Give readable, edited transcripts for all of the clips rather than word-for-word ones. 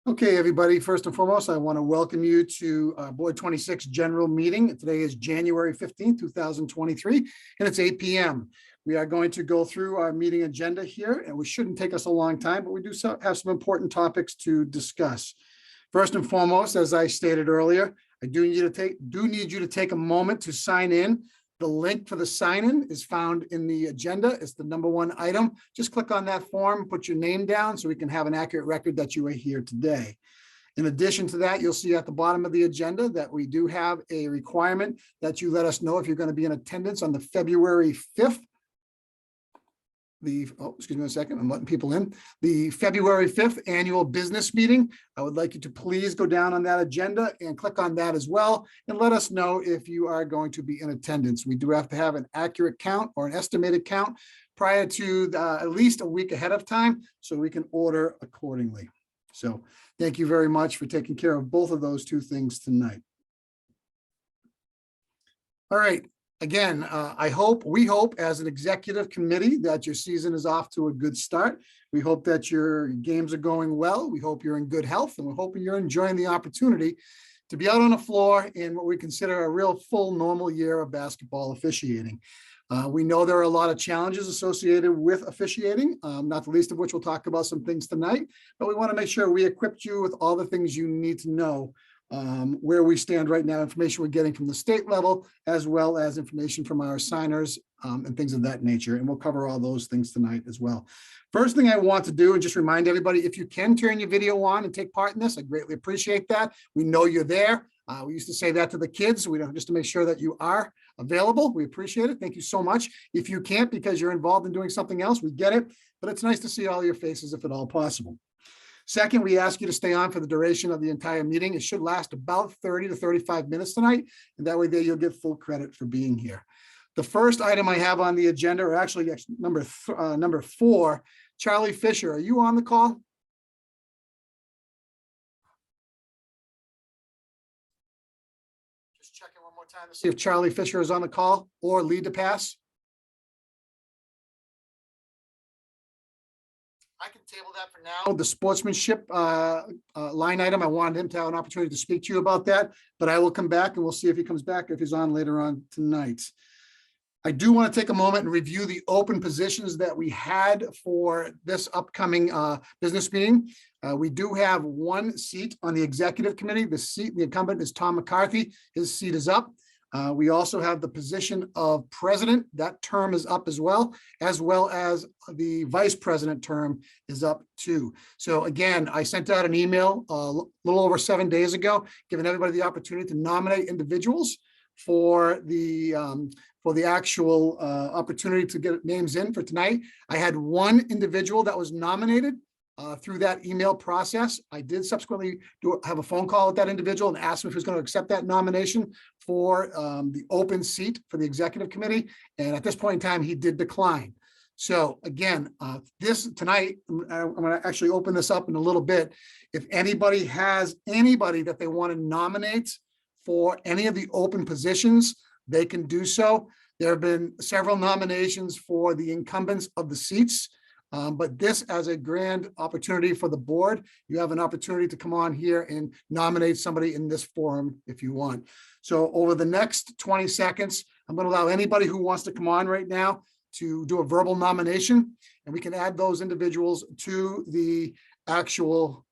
Okay, everybody, first and foremost, I want to welcome you to Board 26 General Meeting. Today is January 15th, 2023, and it's 8 p.m. We are going to go through our meeting agenda here, and we shouldn't take us a long time, but we do have some important topics to discuss. First and foremost, as I stated earlier, I do need you to take a moment to sign in. The link for the sign-in is found in the agenda. It's the number one item. Just click on that form, put your name down so we can have an accurate record that you are here today. In addition to that, you'll see at the bottom of the agenda that we do have a requirement that you let us know if you're going to be in attendance on the February 5th. Excuse me a second, I'm letting people in. The February 5th annual business meeting. I would like you to please go down on that agenda and click on that as well, and let us know if you are going to be in attendance. We do have to have an accurate count or an estimated count prior to at least a week ahead of time, so we can order accordingly. So thank you very much for taking care of both of those two things tonight. All right. Again, we hope as an executive committee that your season is off to a good start. We hope that your games are going well. We hope you're in good health, and we're hoping you're enjoying the opportunity to be out on the floor in what we consider a real full normal year of basketball officiating. We know there are a lot of challenges associated with officiating, not the least of which we'll talk about some things tonight, but we want to make sure we equipped you with all the things you need to know where we stand right now, information we're getting from the state level, as well as information from our signers and things of that nature. And we'll cover all those things tonight as well. First thing I want to do and just remind everybody, if you can turn your video on and take part in this, I greatly appreciate that. We know you're there. We used to say that to the kids. We don't, just to make sure that you are available. We appreciate it. Thank you so much. If you can't because you're involved in doing something else, we get it, but it's nice to see all your faces if at all possible. Second, we ask you to stay on for the duration of the entire meeting. It should last about 30 to 35 minutes tonight, and that way there you'll get full credit for being here. The first item I have on the agenda, or actually number 4, Charlie Fisher, are you on the call? Just checking one more time to see if Charlie Fisher is on the call or lead to pass. I can table that for now. The sportsmanship line item, I wanted him to have an opportunity to speak to you about that, but I will come back and we'll see if he comes back, if he's on later on tonight. I do want to take a moment and review the open positions that we had for this upcoming business meeting. We do have one seat on the executive committee. The incumbent is Tom McCarthy. His seat is up. We also have the position of president. That term is up as well as the vice president term is up too. So again, I sent out an email a little over 7 days ago, giving everybody the opportunity to nominate individuals for the actual opportunity to get names in for tonight. I had one individual that was nominated through that email process. I did subsequently have a phone call with that individual and asked him if he was going to accept that nomination for the open seat for the executive committee. And at this point in time, he did decline. So again, tonight, I'm going to actually open this up in a little bit. If anybody has anybody that they want to nominate for any of the open positions, they can do so. There have been several nominations for the incumbents of the seats. But this as a grand opportunity for the board, you have an opportunity to come on here and nominate somebody in this forum if you want. So over the next 20 seconds, I'm going to allow anybody who wants to come on right now to do a verbal nomination, and we can add those individuals to the actual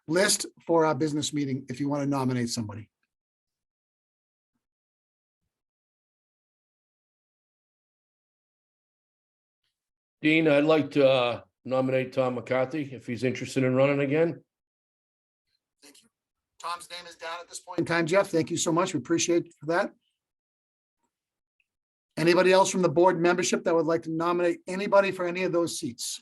list for our business meeting if you want to nominate somebody. Dean, I'd like to nominate Tom McCarthy if he's interested in running again. Thank you. Tom's name is down at this point in time, Jeff. Thank you so much. We appreciate that. Anybody else from the board membership that would like to nominate anybody for any of those seats?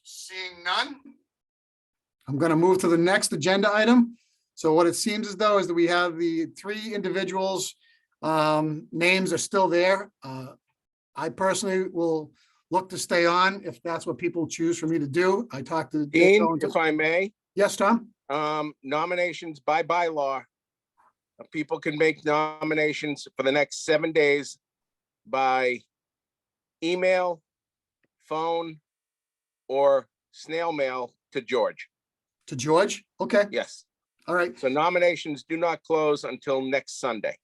Seeing none, I'm going to move to the next agenda item. So what it seems as though is that we have the 3 individuals. Names are still there. I personally will look to stay on if that's what people choose for me to do. I talked to Dean, if I may. Yes, Tom. Nominations by bylaw. People can make nominations for the next 7 days by email, phone, or snail mail to George. To George? Okay, Yes. all right. So nominations do not close until next Sunday.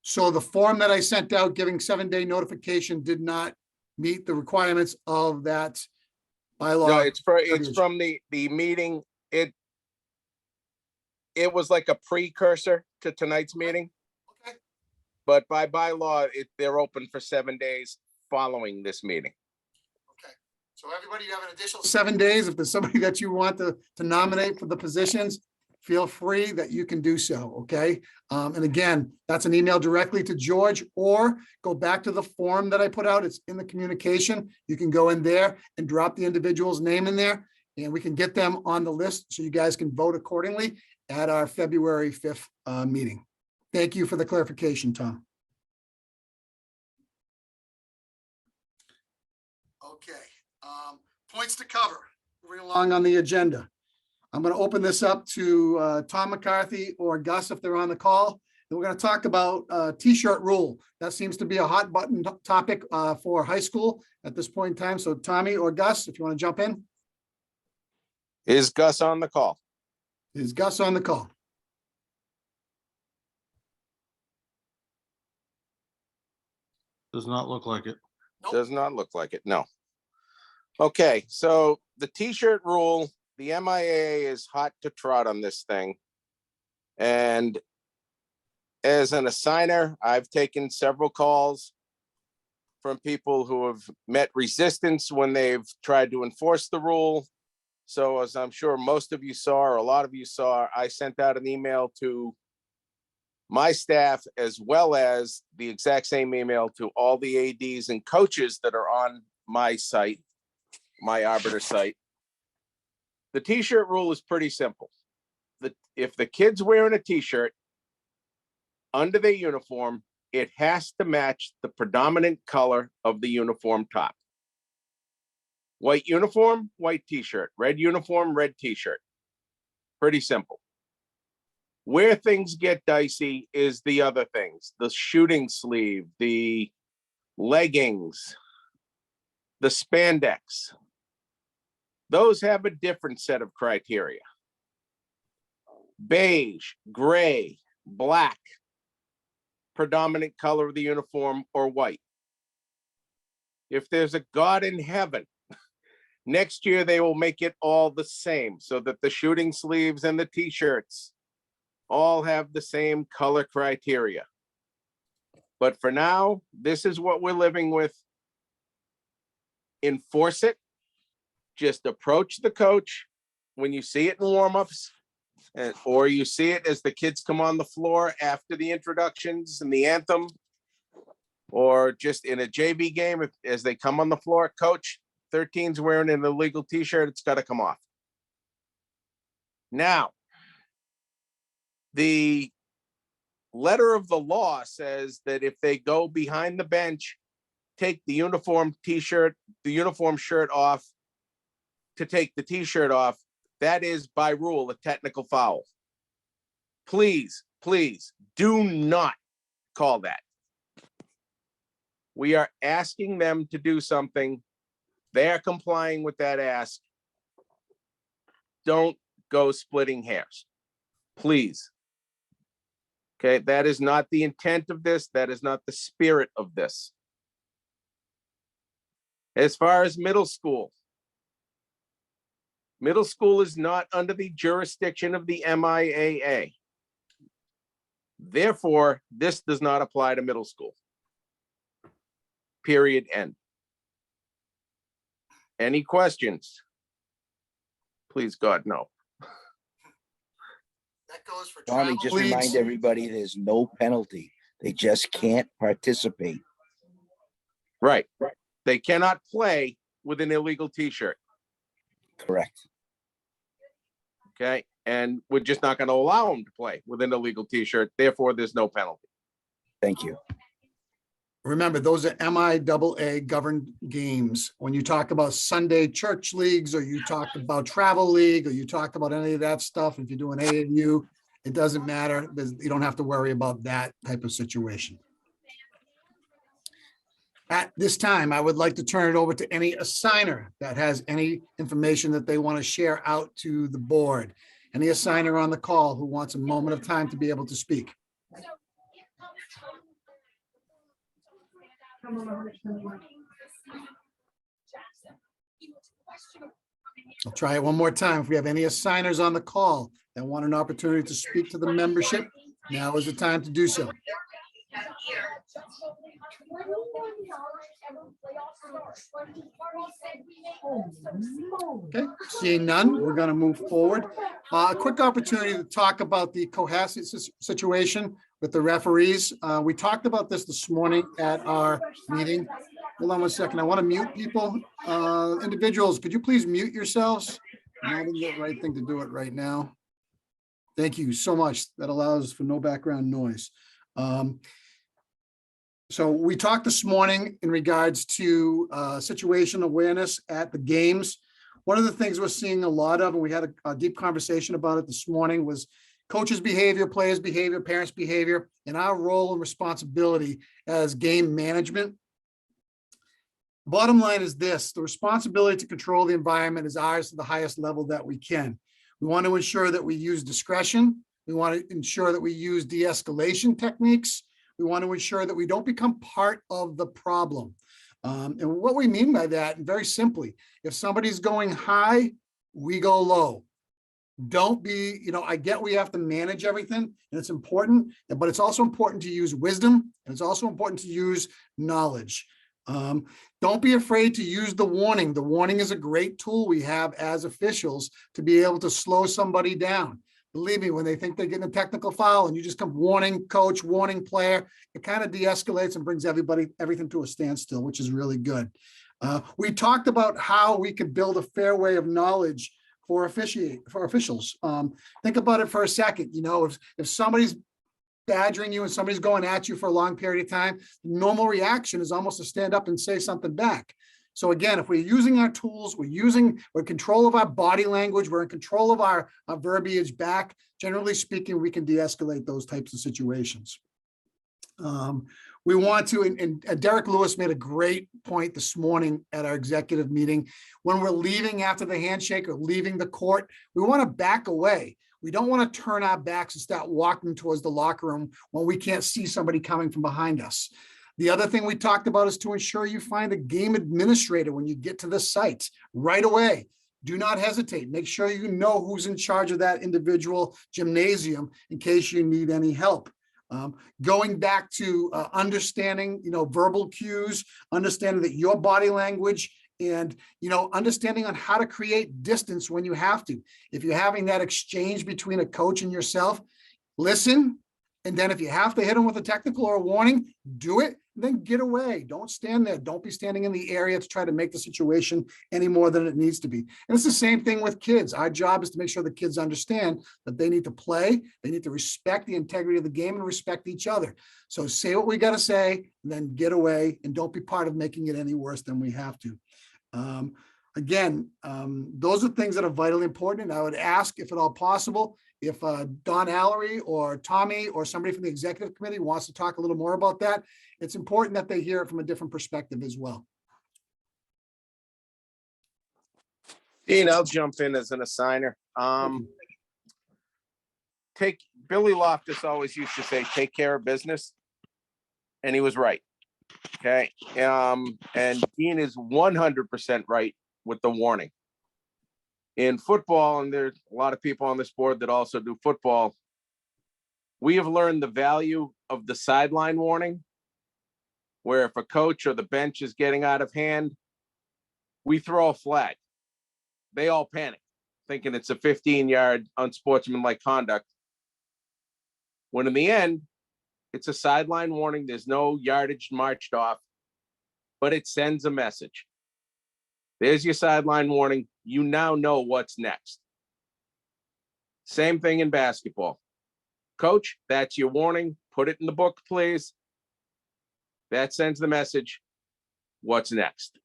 So the form that I sent out giving 7-day notification did not meet the requirements of that bylaw. No, it's from the meeting. It was like a precursor to tonight's meeting, Okay. but by bylaw, they're open for 7 days following this meeting. Okay, so everybody, you have an additional 7 days. If there's somebody that you want to nominate for the positions, feel free that you can do so, okay? And again, that's an email directly to George, or go back to the form that I put out. It's in the communication. You can go in there and drop the individual's name in there, and we can get them on the list so you guys can vote accordingly at our February 5th meeting. Thank you for the clarification, Tom. Okay, points to cover, moving along on the agenda. I'm going to open this up to Tom McCarthy or Gus if they're on the call. And we're going to talk about T-shirt rule. That seems to be a hot button topic for high school at this point in time. So Tommy or Gus, if you want to jump in. Is Gus on the call? Is Gus on the call? Does not look like it. Nope. Does not look like it, no. Okay, so the T-shirt rule, the MIAA is hot to trot on this thing. And as an assigner, I've taken several calls from people who have met resistance when they've tried to enforce the rule. So as I'm sure most of you saw, or a lot of you saw, I sent out an email to my staff, as well as the exact same email to all the ADs and coaches that are on my site, my Arbiter site. The T-shirt rule is pretty simple. If the kid's wearing a T-shirt under their uniform, it has to match the predominant color of the uniform top. White uniform, white T-shirt. Red uniform, red T-shirt. Pretty simple. Where things get dicey is the other things, the shooting sleeve, the leggings, the spandex. Those have a different set of criteria. Beige, gray, black, predominant color of the uniform, or white. If there's a God in heaven, next year they will make it all the same so that the shooting sleeves and the T-shirts all have the same color criteria. But for now, this is what we're living with. Enforce it. Just approach the coach when you see it in warmups, or you see it as the kids come on the floor after the introductions and the anthem, or just in a JV game, as they come on the floor, coach, 13's wearing an illegal T-shirt, it's got to come off. Now, the letter of the law says that if they go behind the bench, take the uniform T-shirt, the uniform shirt off, to take the T-shirt off, that is by rule a technical foul. Please, please do not call that. We are asking them to do something. They are complying with that ask. Don't go splitting hairs, please. Okay, that is not the intent of this. That is not the spirit of this. As far as middle school is not under the jurisdiction of the MIAA. Therefore, this does not apply to middle school. Period, end. Any questions? Please, God, no. That goes for Tommy, travel just leagues. remind everybody there's no penalty. They just can't participate. Right. They cannot play with an illegal T-shirt. Correct. Okay, and we're just not going to allow them to play with an illegal T-shirt. Therefore, there's no penalty. Thank you. Remember, those are MIAA governed games. When you talk about Sunday church leagues, or you talk about travel league, or you talk about any of that stuff, if you're doing AAU, it doesn't matter. You don't have to worry about that type of situation. At this time, I would like to turn it over to any assigner that has any information that they want to share out to the board. Any assigner on the call who wants a moment of time to be able to speak. I'll try it one more time. If we have any assigners on the call that want an opportunity to speak to the membership, now is the time to do so. Okay, seeing none, we're going to move forward. A quick opportunity to talk about the Cohasset situation with the referees. We talked about this morning at our meeting. Hold on one second. I want to mute people. Individuals, could you please mute yourselves? I'm not the right thing to do it right now. Thank you so much. That allows for no background noise. So we talked this morning in regards to situation awareness at the games. One of the things we're seeing a lot of, and we had a deep conversation about it this morning, was coaches' behavior, players' behavior, parents' behavior, and our role and responsibility as game management. Bottom line is this: the responsibility to control the environment is ours to the highest level that we can. We want to ensure that we use discretion. We want to ensure that we use de-escalation techniques. We want to ensure that we don't become part of the problem. And what we mean by that, very simply, if somebody's going high, we go low. Don't be, I get we have to manage everything and it's important, but it's also important to use wisdom and it's also important to use knowledge. Don't be afraid to use the warning. The warning is a great tool we have as officials to be able to slow somebody down. Believe me, when they think they're getting a technical foul and you just come warning coach, warning player, it kind of de-escalates and brings everything to a standstill, which is really good. We talked about how we could build a fair way of knowledge for officials. Think about it for a second. If somebody's badgering you and somebody's going at you for a long period of time, the normal reaction is almost to stand up and say something back. So again, if we're using our tools, we're in control of our body language, we're in control of our verbiage back, generally speaking, we can de-escalate those types of situations. We want to, and Derek Lewis made a great point this morning at our executive meeting. When we're leaving after the handshake or leaving the court, we want to back away. We don't want to turn our backs and start walking towards the locker room when we can't see somebody coming from behind us. The other thing we talked about is to ensure you find a game administrator when you get to the site right away. Do not hesitate. Make sure you know who's in charge of that individual gymnasium in case you need any help. Going back to understanding, verbal cues, understanding that your body language and, understanding on how to create distance when you have to. If you're having that exchange between a coach and yourself, listen. And then if you have to hit them with a technical or a warning, do it, and then get away. Don't stand there. Don't be standing in the area to try to make the situation any more than it needs to be. And it's the same thing with kids. Our job is to make sure the kids understand that they need to play, they need to respect the integrity of the game and respect each other. So say what we got to say, and then get away, and don't be part of making it any worse than we have to. Again, those are things that are vitally important. And I would ask, if at all possible, if Don Allery or Tommy or somebody from the executive committee wants to talk a little more about that, it's important that they hear it from a different perspective as well. Dean, I'll jump in as an assigner. Billy Loftus always used to say, take care of business. And he was right. Okay. And Dean is 100% right with the warning. In football, and there's a lot of people on this board that also do football, we have learned the value of the sideline warning, where if a coach or the bench is getting out of hand, we throw a flag. They all panic, thinking it's a 15-yard unsportsmanlike conduct. When in the end, it's a sideline warning. There's no yardage marched off, but it sends a message. There's your sideline warning. You now know what's next. Same thing in basketball. Coach, that's your warning. Put it in the book, please. That sends the message. What's next?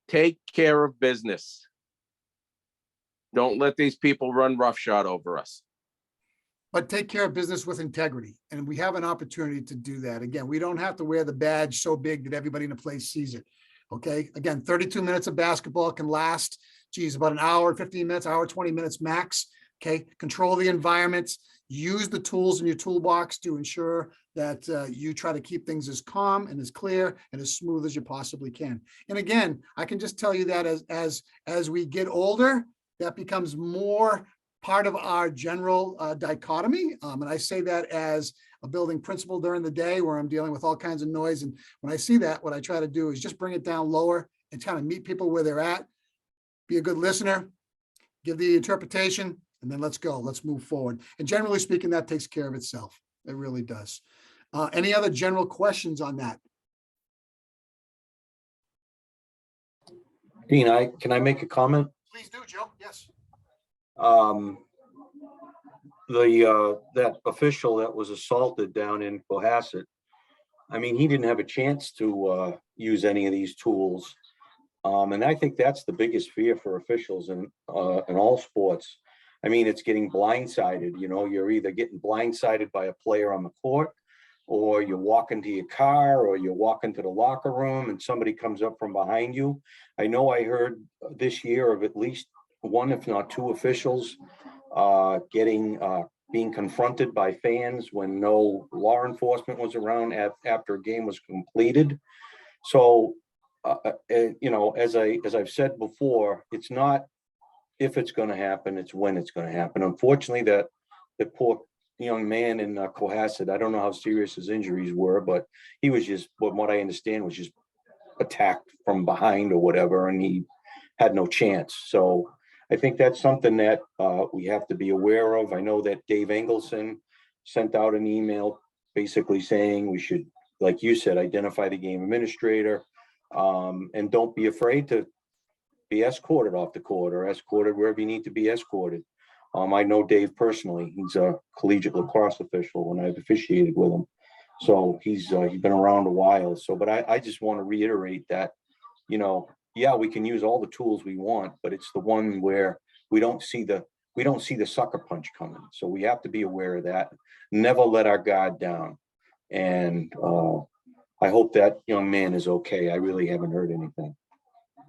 Take care of business. Don't let these people run roughshod over us. but take care of business with integrity. And we have an opportunity to do that. Again, we don't have to wear the badge so big that everybody in the place sees it. Okay. Again, 32 minutes of basketball can last, geez, about an hour, 15 minutes, hour, 20 minutes max. Okay. Control the environment, use the tools in your toolbox to ensure that you try to keep things as calm and as clear and as smooth as you possibly can. And again, I can just tell you that as we get older, that becomes more part of our general dichotomy. And I say that as a building principal during the day where I'm dealing with all kinds of noise. And when I see that, what I try to do is just bring it down lower and kind of meet people where they're at, be a good listener, give the interpretation, and then let's go, let's move forward. And generally speaking, that takes care of itself. It really does. Any other general questions on that? Dean, can I make a comment? Please do, Joe. Yes. That official that was assaulted down in Cohasset, I mean, he didn't have a chance to use any of these tools. And I think that's the biggest fear for officials in all sports. I mean, it's getting blindsided. You know, you're either getting blindsided by a player on the court, or you're walking to your car, or you're walking to the locker room and somebody comes up from behind you. I know I heard this year of at least one, if not two officials being confronted by fans when no law enforcement was around after a game was completed. So, you know, as I've said before, it's not if it's going to happen, it's when it's going to happen. Unfortunately, the poor young man in Cohasset, I don't know how serious his injuries were, but he was just, from what I understand, was just attacked from behind or whatever, and he had no chance. So I think that's something that we have to be aware of. I know that Dave Engelson sent out an email basically saying we should, like you said, identify the game administrator, and don't be afraid to be escorted off the court or escorted wherever you need to be escorted. I know Dave personally. He's a collegiate lacrosse official when I've officiated with him. So he's been around a while. So, but I just want to reiterate that, you know, yeah, we can use all the tools we want, but it's the one where we don't see the sucker punch coming. So we have to be aware of that. Never let our guard down. And I hope that young man is okay. I really haven't heard anything.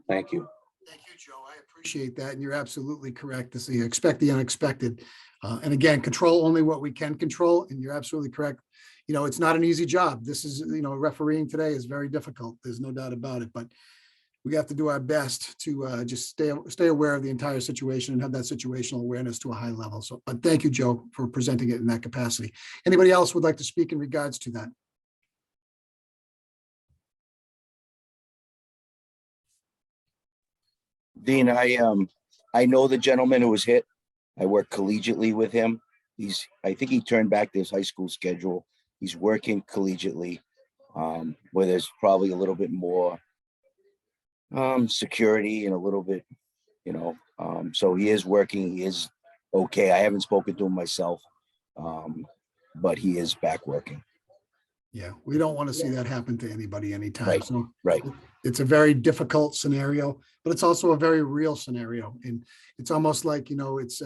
Thank you. Thank you, Joe. I appreciate that. And you're absolutely correct to say expect the unexpected. And again, control only what we can control. And you're absolutely correct. You know, it's not an easy job. This is, you know, refereeing today is very difficult. There's no doubt about it. But we have to do our best to just stay aware of the entire situation and have that situational awareness to a high level. So thank you, Joe, for presenting it in that capacity. Anybody else would like to speak in regards to that? Dean, I know the gentleman who was hit. I work collegiately with him. I think he turned back to his high school schedule. He's working collegiately, where there's probably a little bit more security and a little bit, you know, so he is working. He is okay. I haven't spoken to him myself, but he is back working. Yeah, we don't want to see that happen to anybody anytime. Right, So right. it's a very difficult scenario, but it's also a very real scenario. And it's almost like, you know, it's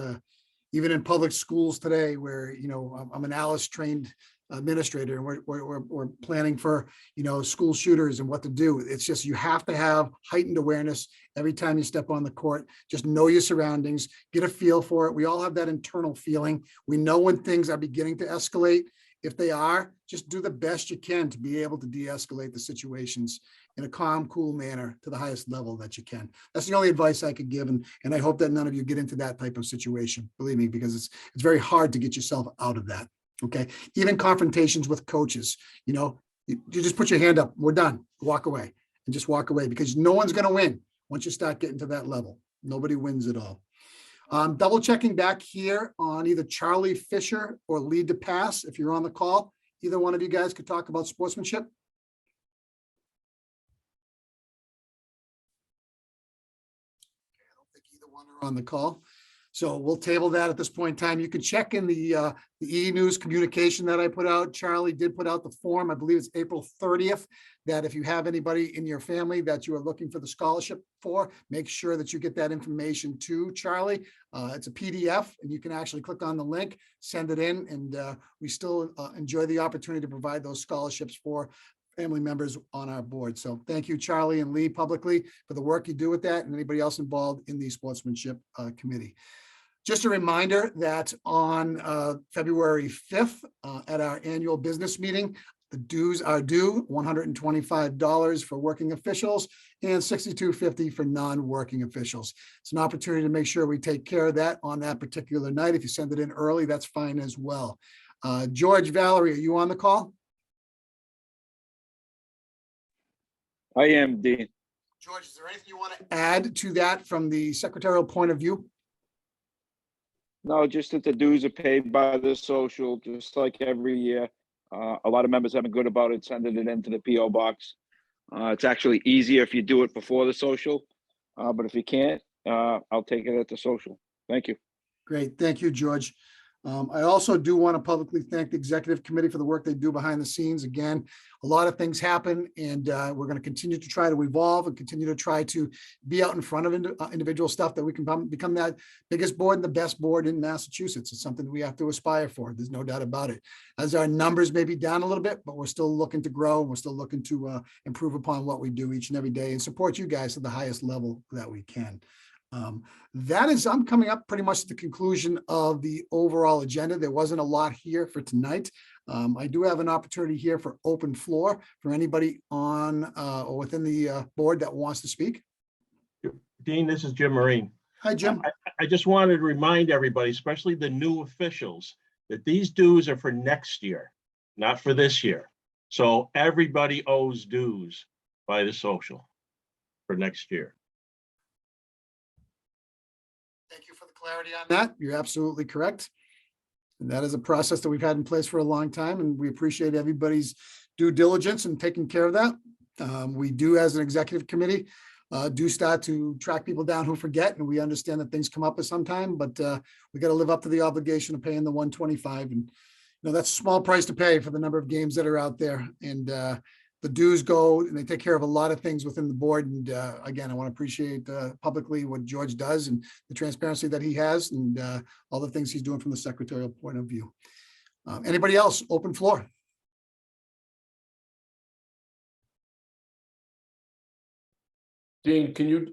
even in public schools today where, you know, I'm an Alice trained administrator and we're planning for, you know, school shooters and what to do. It's just, you have to have heightened awareness every time you step on the court. Just know your surroundings, get a feel for it. We all have that internal feeling. We know when things are beginning to escalate. If they are, just do the best you can to be able to de-escalate the situations in a calm, cool manner to the highest level that you can. That's the only advice I could give. And I hope that none of you get into that type of situation, believe me, because it's very hard to get yourself out of that. Okay. Even confrontations with coaches, you know, you just put your hand up, we're done, walk away and just walk away, because no one's going to win once you start getting to that level. Nobody wins at all. Double checking back here on either Charlie Fisher or Lee DePass. If you're on the call, either one of you guys could talk about sportsmanship. I don't think either one are on the call. So we'll table that at this point in time. You can check in the e-news communication that I put out. Charlie did put out the form, I believe it's April 30th, that if you have anybody in your family that you are looking for the scholarship for, make sure that you get that information to Charlie. It's a PDF and you can actually click on the link, send it in, and we still enjoy the opportunity to provide those scholarships for family members on our board. So thank you, Charlie and Lee, publicly for the work you do with that, and anybody else involved in the sportsmanship committee. Just a reminder that on February 5th, at our annual business meeting, the dues are due $125 for working officials and $62.50 for non-working officials. It's an opportunity to make sure we take care of that on that particular night. If you send it in early, that's fine as well. George, Valerie, are you on the call? I am, Dean. George, is there anything you want to add to that from the secretarial point of view? No, just that the dues are paid by the social, just like every year. A lot of members have been good about it, sending it into the PO box. It's actually easier if you do it before the social, but if you can't, I'll take it at the social. Thank you. Great. Thank you, George. I also do want to publicly thank the executive committee for the work they do behind the scenes. Again, a lot of things happen, and we're going to continue to try to evolve and continue to try to be out in front of individual stuff that we can become that biggest board and the best board in Massachusetts. It's something that we have to aspire for. There's no doubt about it. As our numbers may be down a little bit, but we're still looking to grow. We're still looking to improve upon what we do each and every day and support you guys at the highest level that we can. I'm coming up pretty much to the conclusion of the overall agenda. There wasn't a lot here for tonight. I do have an opportunity here for open floor for anybody on or within the board that wants to speak. Dean, this is Jim Marine. Hi, Jim. I just wanted to remind everybody, especially the new officials, that these dues are for next year, not for this year. So everybody owes dues by the social for next year. Thank you for the clarity on that. You're absolutely correct. And that is a process that we've had in place for a long time, and we appreciate everybody's due diligence in taking care of that. We do, as an executive committee, do start to track people down who forget, and we understand that things come up at some time, but we got to live up to the obligation of paying the 125, and that's a small price to pay for the number of games that are out there. And the dues go and they take care of a lot of things within the board. And again, I want to appreciate publicly what George does and the transparency that he has, and all the things he's doing from the secretarial point of view. Anybody else? Open floor. Dean, can you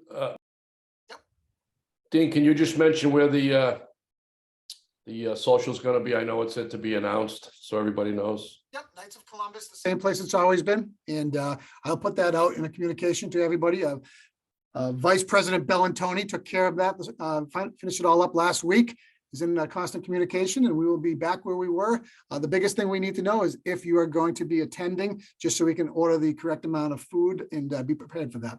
just mention where the social is going to be? I know it's said to be announced, so everybody knows. Yep, Knights of Columbus, the same place it's always been. And I'll put that out in a communication to everybody. Vice President Bellantoni took care of that, finished it all up last week. He's in constant communication, and we will be back where we were. The biggest thing we need to know is if you are going to be attending, just so we can order the correct amount of food and be prepared for that.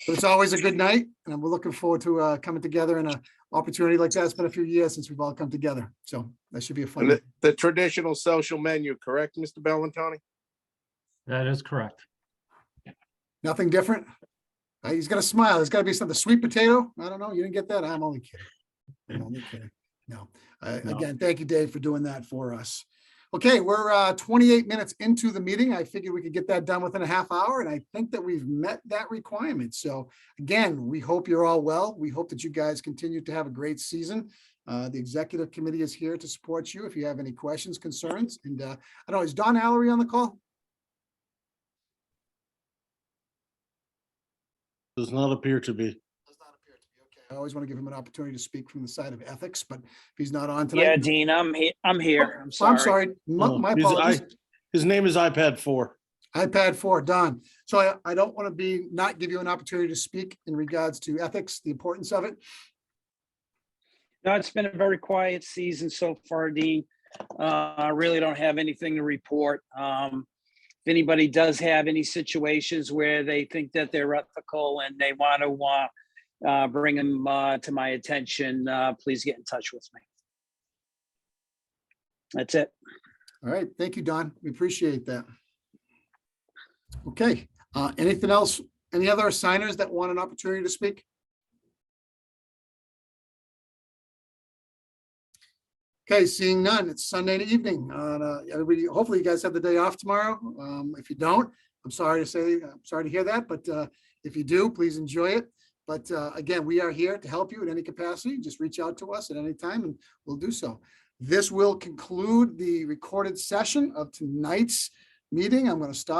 But it's always a good night, and we're looking forward to coming together in an opportunity like that. It's been a few years since we've all come together, so that should be a fun And night. the traditional social menu, correct, Mr. Bellantoni? That is correct. Nothing different. He's got a smile. There's got to be something. Sweet potato. I don't know. You didn't get that. I'm only kidding. I'm only kidding. No. Again, thank you, Dave, for doing that for us. Okay, we're 28 minutes into the meeting. I figured we could get that done within a half hour, and I think that we've met that requirement. So again, we hope you're all well. We hope that you guys continue to have a great season. The executive committee is here to support you if you have any questions, concerns. And I don't know, is Don Allery on the call? Does not appear to be. Does not appear to be. Okay. I always want to give him an opportunity to speak from the side of ethics, but if he's not on tonight. Yeah, Dean, I'm here. I'm here. I'm I'm sorry. sorry. My apologies. His name is iPad 4. iPad 4, Don. So I don't want to not give you an opportunity to speak in regards to ethics, the importance of it. No, it's been a very quiet season so far, Dean. I really don't have anything to report. If anybody does have any situations where they think that they're ethical and they want to bring them to my attention, please get in touch with me. That's it. All right. Thank you, Don. We appreciate that. Okay. Anything else? Any other signers that want an opportunity to speak? Okay, seeing none, it's Sunday evening. Everybody, hopefully you guys have the day off tomorrow. If you don't, I'm sorry to hear that, but if you do, please enjoy it. But again, we are here to help you in any capacity. Just reach out to us at any time and we'll do so. This will conclude the recorded session of tonight's meeting. I'm going to stop